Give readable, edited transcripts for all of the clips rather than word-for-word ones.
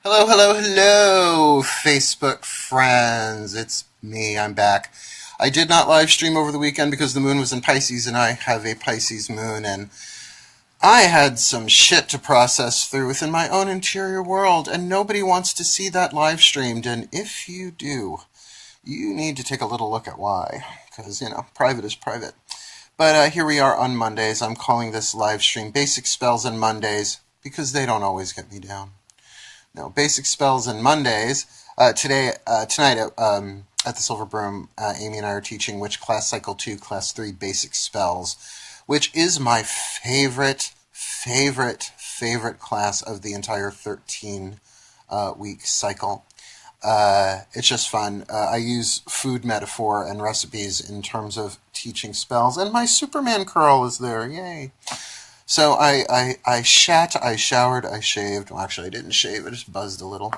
Hello, hello, hello, Facebook friends. It's me. I'm back. I did not live stream over the weekend because the moon was in Pisces and I have a Pisces moon, and I had some shit to process through within my own interior world, and nobody wants to see that live streamed. And if you do, you need to take a little look at why. Because, private is private. But here we are on Mondays. I'm calling this live stream Basic Spells on Mondays because they don't always get me down. No, basic spells and Mondays. Tonight at the Silver Broom, Amy and I are teaching Witch Class Cycle 2, Class 3 Basic Spells, which is my favorite class of the entire 13-week cycle. It's just fun. I use food metaphor and recipes in terms of teaching spells, and my Superman curl is there. Yay! So I shat, I showered, I shaved. Well, actually, I didn't shave. I just buzzed a little.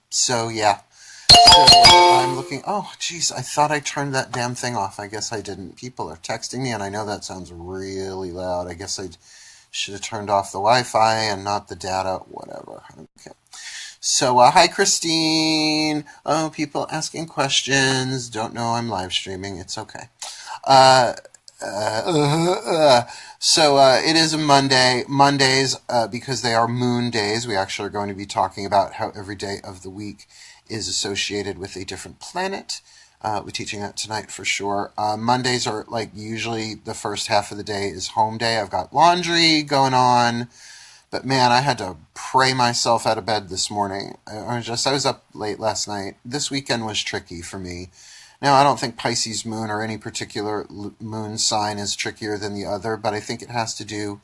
So, yeah. So I'm looking. Oh, geez, I thought I turned that damn thing off. I guess I didn't. People are texting me, and I know that sounds really loud. I guess I should have turned off the Wi-Fi and not the data. Whatever. Okay. So, hi, Christine. Oh, people asking questions. Don't know I'm live streaming. It's okay. So it is a Monday. Mondays, because they are moon days, we actually are going to be talking about how every day of the week is associated with a different planet. We're teaching that tonight for sure. Mondays are like usually the first half of the day is home day. I've got laundry going on. But man, I had to pray myself out of bed this morning. I was up late last night. This weekend was tricky for me. Now, I don't think Pisces moon or any particular moon sign is trickier than the other, but I think it has to do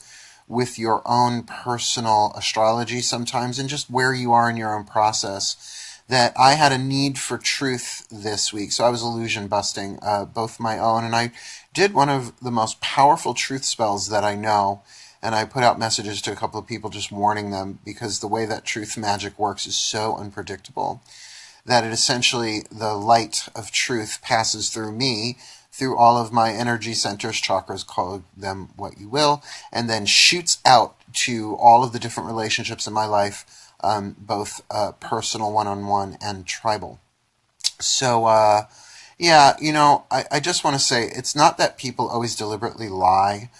with your own personal astrology sometimes and just where you are in your own process. That I had a need for truth this week, so I was illusion busting, both my own, and I did one of the most powerful truth spells that I know, and I put out messages to a couple of people just warning them because the way that truth magic works is so unpredictable that it essentially, the light of truth passes through me, through all of my energy centers, chakras, call them what you will, and then shoots out to all of the different relationships in my life, both personal, one-on-one, and tribal. So, yeah, I just want to say, it's not that people always deliberately lie.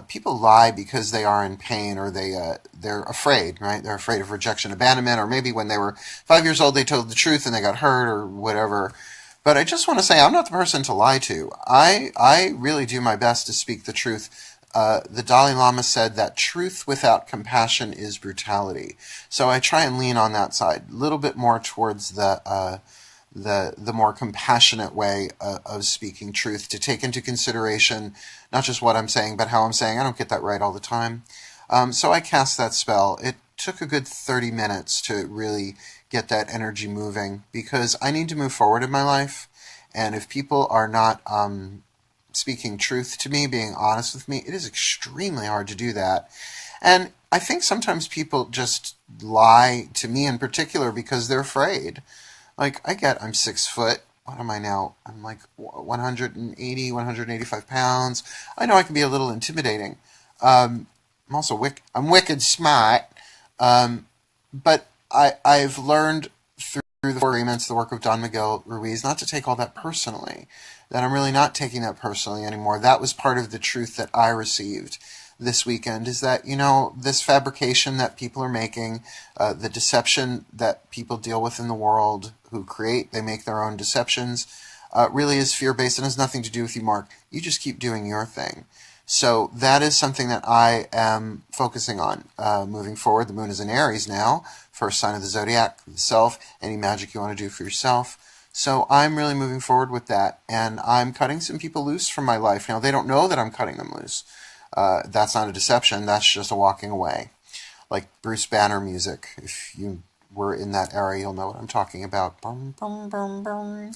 People lie because they are in pain or they're afraid, right? They're afraid of rejection, abandonment, or maybe when they were 5 years old they told the truth and they got hurt or whatever. But I just want to say I'm not the person to lie to. I really do my best to speak the truth. The Dalai Lama said that truth without compassion is brutality. So I try and lean on that side, a little bit more towards the more compassionate way of speaking truth, to take into consideration not just what I'm saying, but how I'm saying. I don't get that right all the time. So I cast that spell. It took a good 30 minutes to really get that energy moving because I need to move forward in my life. And if people are not speaking truth to me, being honest with me, it is extremely hard to do that. And I think sometimes people just lie to me in particular because they're afraid. Like, I'm 6 foot. What am I now? I'm like 180, 185 pounds. I know I can be a little intimidating. I'm also I'm wicked smart. But I've learned through the Four Agreements, the work of Don Miguel Ruiz, not to take all that personally. That I'm really not taking that personally anymore. That was part of the truth that I received this weekend, is that, this fabrication that people are making, the deception that people deal with in the world, they make their own deceptions, really is fear-based and has nothing to do with you, Mark. You just keep doing your thing. So that is something that I am focusing on moving forward. The moon is in Aries now, first sign of the zodiac, the self, any magic you want to do for yourself. So I'm really moving forward with that, and I'm cutting some people loose from my life. Now, they don't know that I'm cutting them loose. That's not a deception, that's just a walking away. Like Bruce Banner music. If you were in that era, you'll know what I'm talking about. Bum, bum, bum, bum.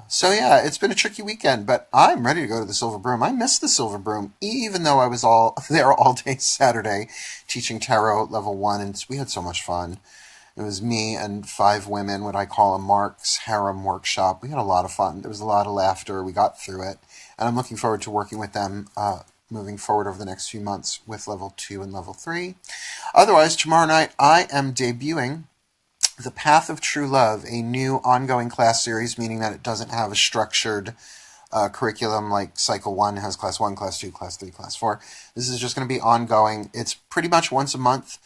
So yeah, it's been a tricky weekend, but I'm ready to go to the Silver Broom. I miss the Silver Broom, even though I was all there all day Saturday teaching tarot level 1, and we had so much fun. It was me and 5 women, what I call a Mark's Harem workshop. We had a lot of fun. There was a lot of laughter. We got through it. And I'm looking forward to working with them moving forward over the next few months with level 2 and level 3. Otherwise, tomorrow night I am debuting The Path of True Love, a new ongoing class series, meaning that it doesn't have a structured curriculum like Cycle 1 has Class 1, Class 2, Class 3, Class 4. This is just going to be ongoing. It's pretty much once a month,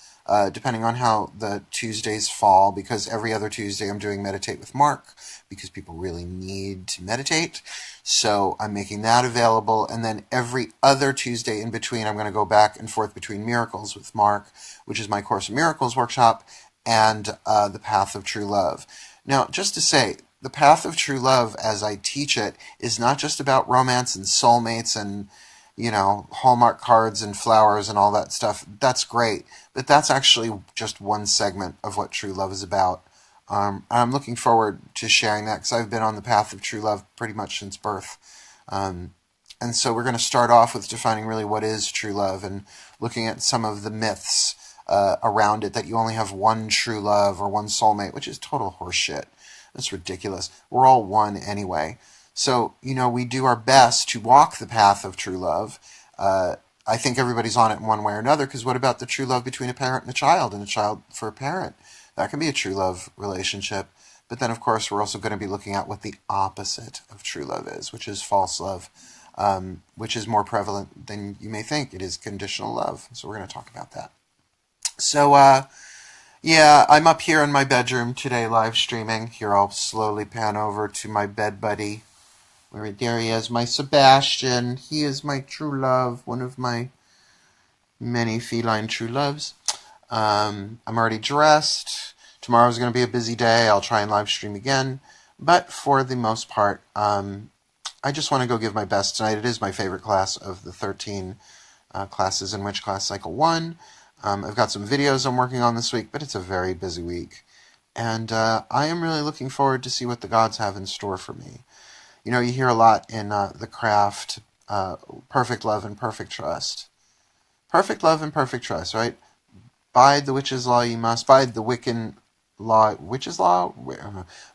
depending on how the Tuesdays fall, because every other Tuesday I'm doing Meditate with Mark, because people really need to meditate. So I'm making that available, and then every other Tuesday in between I'm going to go back and forth between Miracles with Mark, which is my Course in Miracles workshop, and The Path of True Love. Now, just to say, The Path of True Love, as I teach it, is not just about romance and soulmates and, Hallmark cards and flowers and all that stuff. That's great, but that's actually just one segment of what true love is about. I'm looking forward to sharing that because I've been on the path of true love pretty much since birth. And so we're going to start off with defining really what is true love and looking at some of the myths around it, that you only have one true love or one soulmate, which is total horseshit. That's ridiculous. We're all one anyway. So, we do our best to walk the path of true love. I think everybody's on it in one way or another, because what about the true love between a parent and a child for a parent? That can be a true love relationship. But then, of course, we're also going to be looking at what the opposite of true love is, which is false love, which is more prevalent than you may think. It is conditional love. So we're going to talk about that. So, I'm up here in my bedroom today live streaming. Here I'll slowly pan over to my bed buddy. There he is, my Sebastian. He is my true love, one of my many feline true loves. I'm already dressed. Tomorrow's going to be a busy day. I'll try and live stream again. But for the most part, I just want to go give my best tonight. It is my favorite class of the 13 classes in Witch Class Cycle 1. I've got some videos I'm working on this week, but it's a very busy week. And I am really looking forward to see what the gods have in store for me. You hear a lot in the craft, perfect love and perfect trust. Perfect love and perfect trust, right? Bide the witch's law you must, bide the Wiccan law, witch's law?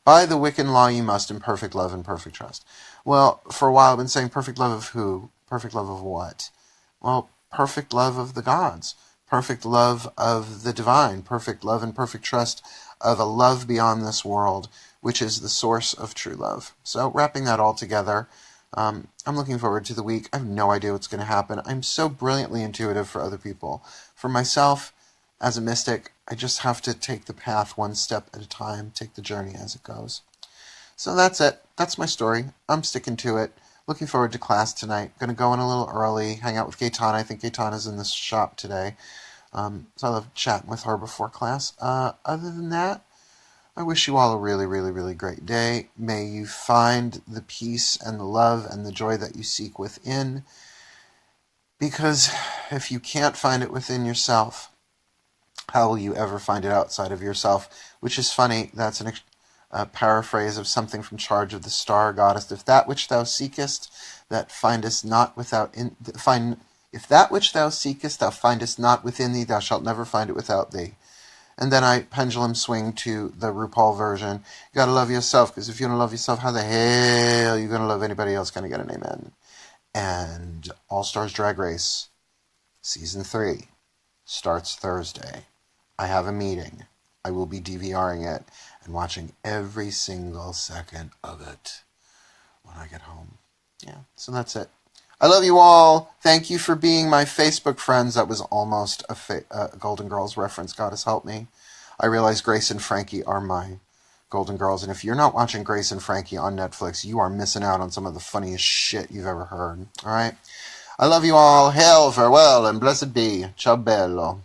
By the Wiccan law you must, in perfect love and perfect trust. Well, for a while I've been saying perfect love of who? Perfect love of what? Well, perfect love of the gods. Perfect love of the divine. Perfect love and perfect trust of a love beyond this world, which is the source of true love. So wrapping that all together, I'm looking forward to the week. I have no idea what's going to happen. I'm so brilliantly intuitive for other people. For myself, as a mystic, I just have to take the path one step at a time, take the journey as it goes. So that's it. That's my story. I'm sticking to it. Looking forward to class tonight. Going to go in a little early, hang out with Gaetana. I think Gaetana's in this shop today. So I love chatting with her before class. Other than that, I wish you all a really, really, really great day. May you find the peace and the love and the joy that you seek within. Because if you can't find it within yourself, how will you ever find it outside of yourself? Which is funny. That's a paraphrase of something from Charge of the Star Goddess. If that which thou seekest, that findest not without if that which thou seekest, thou findest not within thee, thou shalt never find it without thee. And then I pendulum swing to the RuPaul version. You gotta love yourself, because if you don't love yourself, how the hell are you gonna love anybody else? Can I get an amen? And All Stars Drag Race Season 3 starts Thursday. I have a meeting. I will be DVRing it and watching every single second of it when I get home. Yeah, so that's it. I love you all. Thank you for being my Facebook friends. That was almost a Golden Girls reference. Goddess help me. I realize Grace and Frankie are my Golden Girls. And if you're not watching Grace and Frankie on Netflix, you are missing out on some of the funniest shit you've ever heard. All right? I love you all. Hail, farewell, and blessed be. Ciao bello.